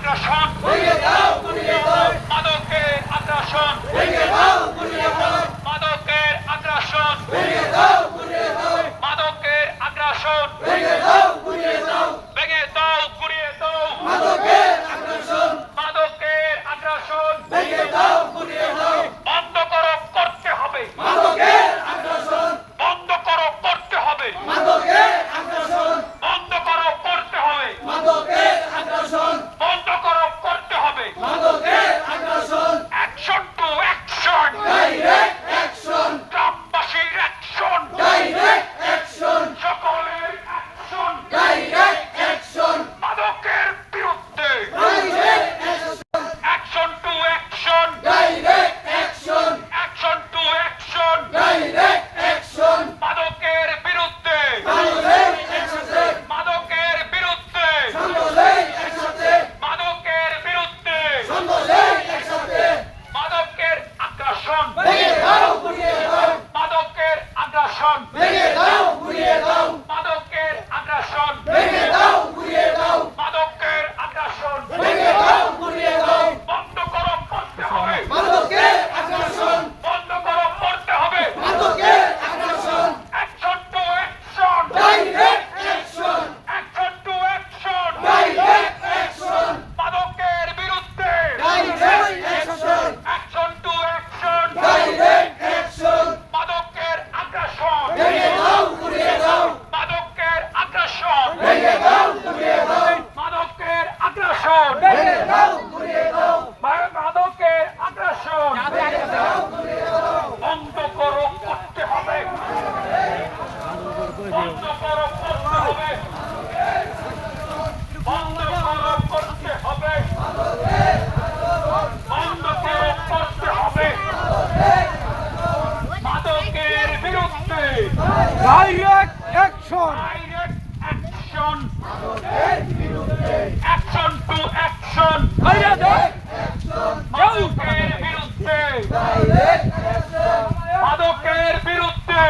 আগ্রাসন মাদকের আগ্রাসন মাদকের আগ্রাসন মাদকের আগ্রাসন ভেঙে দাও গুড়িয়ে দাও মাদকের আগ্রাসন বন্ধ করো করতে হবে বন্ধ করো করতে হবে বন্ধ করো করতে হবে বন্ধ করো করতে হবে অ্যাকশন টু অ্যাকশন গ্রামবাসীর অ্যাকশন সকলের অ্যাকশন মাদকের বিরুদ্ধে action to action action to action মাদকের বিরুদ্ধে মাদকের বিরুদ্ধে মাদকের বিরুদ্ধে মাদকের আগ্রাসন মাদকের আগ্রাসন মাদকের আগ্রাসন মাদকের আগ্রাসন বন্ধ করো করতে হবে বন্ধ করো করতে হবে action to action action to action মাদকের বিরুদ্ধে অ্যাকশন টু অ্যাকশন মাদকের আগ্রাসন মাদকের আগ্রাসন মাদকের আগ্রাসন মাদকের আগ্রাসন বন্ধ করো করতে হবে বন্ধ করো করতে হবে বন্ধ করো করতে হবে বন্ধ করো করতে হবে মাদকের বিরুদ্ধে direct action direct action action to action মাদকের বিরুদ্ধে মাদকের বিরুদ্ধে